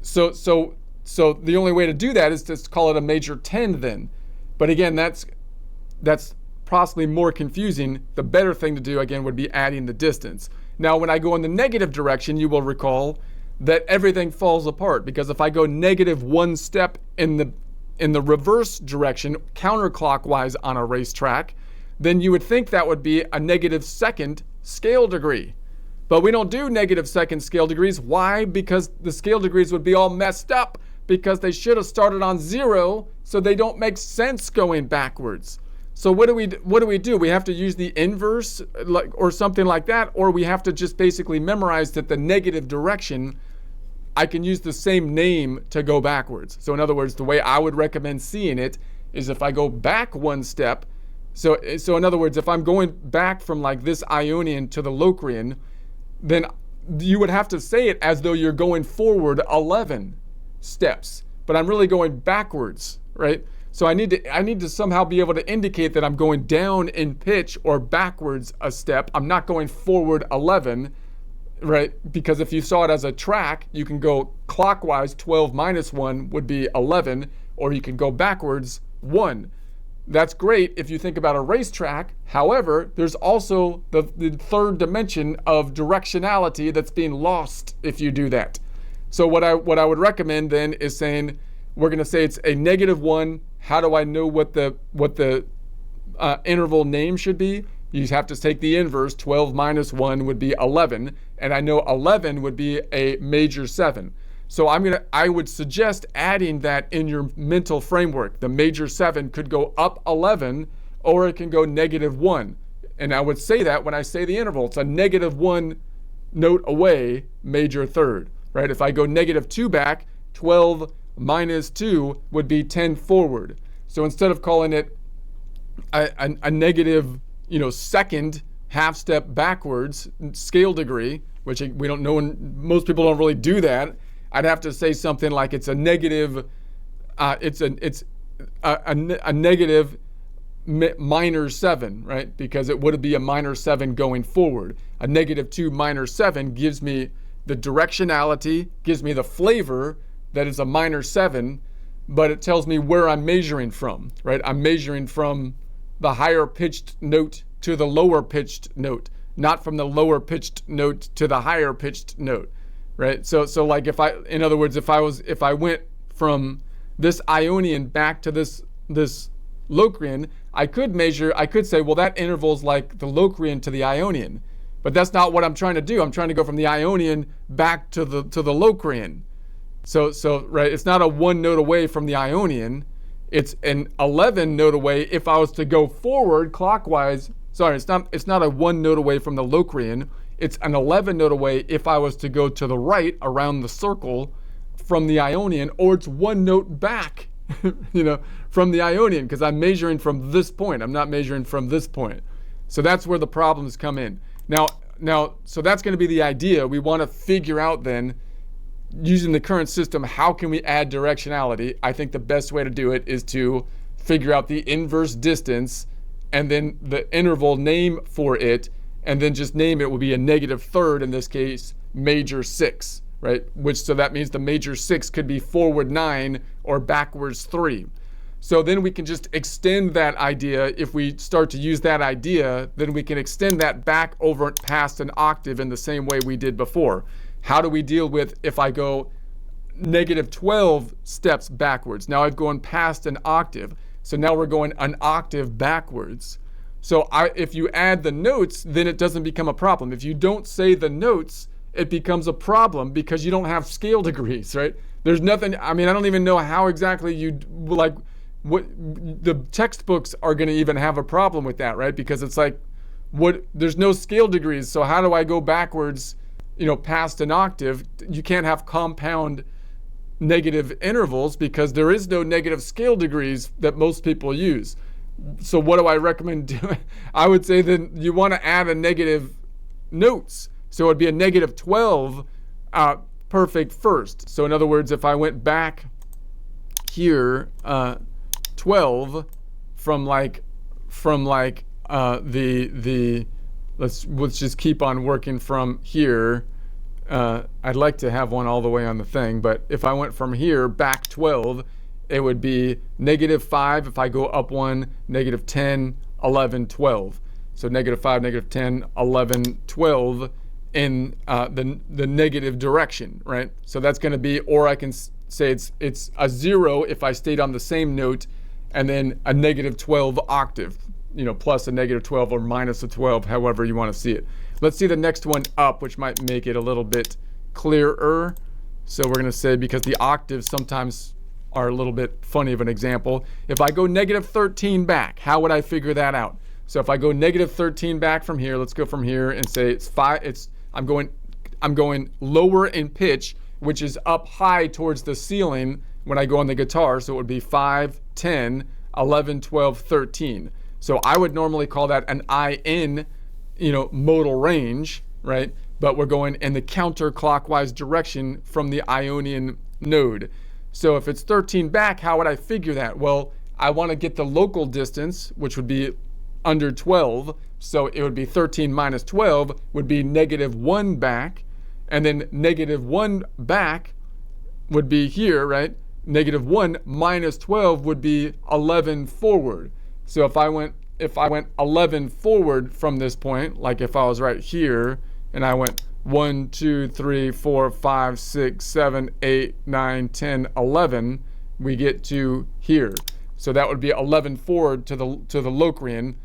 So the only way to do that is to call it a major 10 then. But again, that's possibly more confusing. The better thing to do, again, would be adding the distance. Now, when I go in the negative direction, you will recall that everything falls apart, because if I go negative one step in the reverse direction, counterclockwise on a racetrack, then you would think that would be a negative second scale degree. But we don't do negative second scale degrees. Why? Because the scale degrees would be all messed up, because they should have started on 0, so they don't make sense going backwards. So what do we do? We have to use the inverse, or something like that, or we have to just basically memorize that the negative direction, I can use the same name to go backwards. So in other words, the way I would recommend seeing it is if I go back one step. So in other words, if I'm going back from like this Ionian to the Locrian, then you would have to say it as though you're going forward 11 steps, but I'm really going backwards, right? So I need to somehow be able to indicate that I'm going down in pitch or backwards a step. I'm not going forward 11, right? Because if you saw it as a track, you can go clockwise, 12 minus 1 would be 11, or you can go backwards 1. That's great if you think about a racetrack. However, there's also the third dimension of directionality that's being lost if you do that. So what I would recommend then is saying, we're going to say it's a negative 1. How do I know what the interval name should be? You have to take the inverse. 12 minus 1 would be 11, and I know 11 would be a major 7. So I would suggest adding that in your mental framework. The major 7 could go up 11, or it can go negative 1. And I would say that when I say the interval, it's a negative 1 note away, major third, right? If I go negative 2 back, 12 minus 2 would be 10 forward. So instead of calling it a negative, second half step backwards scale degree, which we don't know, and most people don't really do that, I'd have to say something like it's a negative, it's a negative minor 7, right? Because it would be a minor 7 going forward. A negative 2 minor 7 gives me the directionality, gives me the flavor that is a minor 7, but it tells me where I'm measuring from, right? I'm measuring from the higher pitched note to the lower pitched note, not from the lower pitched note to the higher pitched note, right? So like in other words, if I went from this Ionian back to this Locrian, I could say, well, that interval's like the Locrian to the Ionian, but that's not what I'm trying to do. I'm trying to go from the Ionian back to the Locrian. So right, it's not a 1 note away from the Ionian. It's an 11 note away if I was to go forward clockwise. Sorry, it's not a 1 note away from the Locrian. It's an 11 note away if I was to go to the right around the circle from the Ionian, or it's 1 note back, from the Ionian, because I'm measuring from this point. I'm not measuring from this point. So that's where the problems come in. Now, so that's going to be the idea. We want to figure out then, using the current system, how can we add directionality? I think the best way to do it is to figure out the inverse distance and then the interval name for it, and then just name it will be a negative third, in this case, major 6, right? So that means the major 6 could be forward 9 or backwards 3. So then we can just extend that idea. If we start to use that idea, then we can extend that back over past an octave in the same way we did before. How do we deal with if I go negative 12 steps backwards? Now I've gone past an octave. So now we're going an octave backwards. So if you add the notes, then it doesn't become a problem. If you don't say the notes, it becomes a problem because you don't have scale degrees, right? There's nothing, I don't even know how exactly what the textbooks are going to even have a problem with that, right? Because it's like, there's no scale degrees. So how do I go backwards, past an octave? You can't have compound negative intervals because there is no negative scale degrees that most people use. So what do I recommend doing? I would say then you want to add a negative notes. So it'd be a negative 12 perfect first. So in other words, if I went back here, 12 from the let's just keep on working from here. I'd like to have one all the way on the thing, but if I went from here back 12, it would be -5 if I go up 1, -10, 11, 12. So -5, -10, 11, 12 in the negative direction, right? So that's going to be, or I can say it's a 0 if I stayed on the same note, and then a -12 octave, plus a -12 or minus a 12, however you want to see it. Let's see the next one up, which might make it a little bit clearer. So we're going to say, because the octaves sometimes are a little bit funny of an example, if I go -13 back, how would I figure that out? So if I go -13 back from here, let's go from here and say it's 5. I'm going lower in pitch, which is up high towards the ceiling when I go on the guitar. So it would be 5, 10, 11, 12, 13. So I would normally call that an IN, modal range, right? But we're going in the counterclockwise direction from the Ionian node. So if it's 13 back, how would I figure that? Well, I want to get the local distance, which would be under 12. So it would be 13 minus 12 would be -1 back. And then -1 back would be here, right? -1 minus 12 would be 11 forward. So if I went 11 forward from this point, like if I was right here and I went 1, 2, 3, 4, 5, 6, 7, 8, 9, 10, 11, we get to here. So that would be 11 forward to the Locrian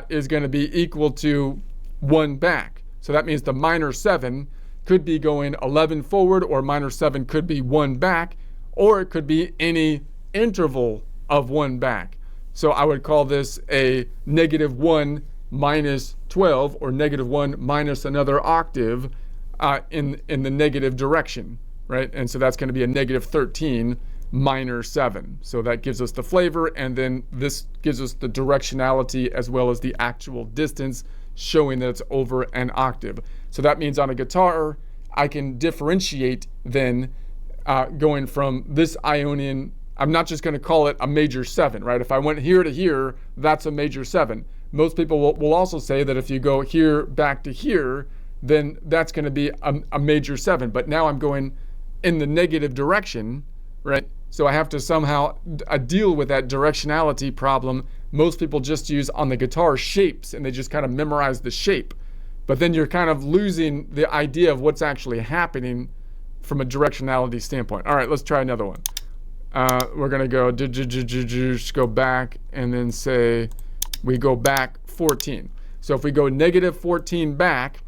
is going to be equal to 1 back. So that means the minor 7 could be going 11 forward, or minor 7 could be 1 back, or it could be any interval of 1 back. So I would call this a -1 minus 12, or -1 minus another octave in the negative direction, right? And so that's going to be a -13 minor 7. So that gives us the flavor, and then this gives us the directionality as well as the actual distance, showing that it's over an octave. So that means on a guitar, I can differentiate then going from this Ionian. I'm not just going to call it a major 7, right? If I went here to here, that's a major 7. Most people will also say that if you go here back to here, then that's going to be a major 7. But now I'm going in the negative direction, right? So I have to somehow deal with that directionality problem. Most people just use on the guitar shapes, and they just kind of memorize the shape. But then you're kind of losing the idea of what's actually happening from a directionality standpoint. All right, let's try another one. We're going to go just go back, and then say we go back 14. So if we go -14 back,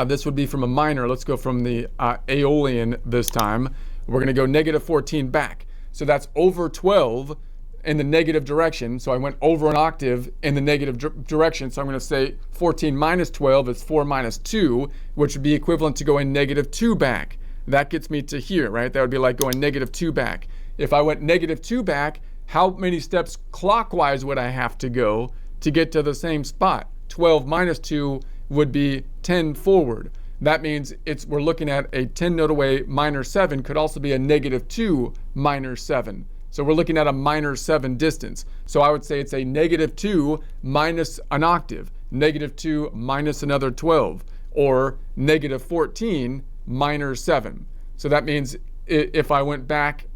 this would be from a minor. Let's go from the Aeolian this time. We're going to go -14 back. So that's over 12 in the negative direction. So I went over an octave in the negative direction. So I'm going to say 14 minus 12 is 4 minus 2, which would be equivalent to going -2 back. That gets me to here, right? That would be like going -2 back. If I went -2 back, how many steps clockwise would I have to go to get to the same spot? 12 minus 2 would be 10 forward. That means we're looking at a 10 note away minor 7, could also be a -2 minor 7. So we're looking at a minor 7 distance. So I would say it's a -2 minus an octave, -2 minus another 12, or -14 minor 7. So that means if I went back,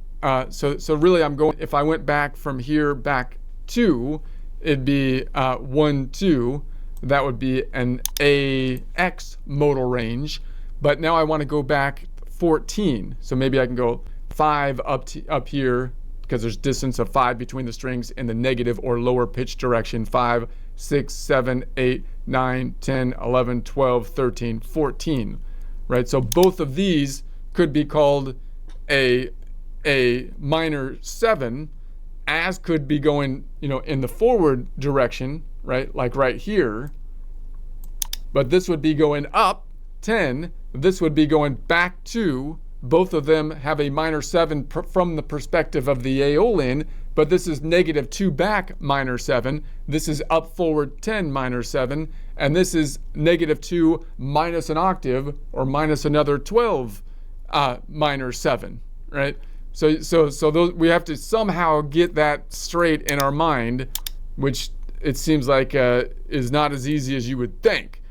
so really if I went back from here back 2, it'd be 1, 2. That would be an AX modal range. But now I want to go back 14. So maybe I can go 5 up here, because there's distance of 5 between the strings in the negative or lower pitch direction. 5, 6, 7, 8, 9, 10, 11, 12, 13, 14. Right? So both of these could be called a minor 7, as could be going, in the forward direction, right? Like right here. But this would be going up 10. This would be going back 2. Both of them have a minor 7 from the perspective of the Aeolian, but this is -2 back minor 7. This is up forward 10 minor 7. And this is -2 minus an octave, or minus another 12 minor 7, right? So those, we have to somehow get that straight in our mind, which it seems like is not as easy as you would think.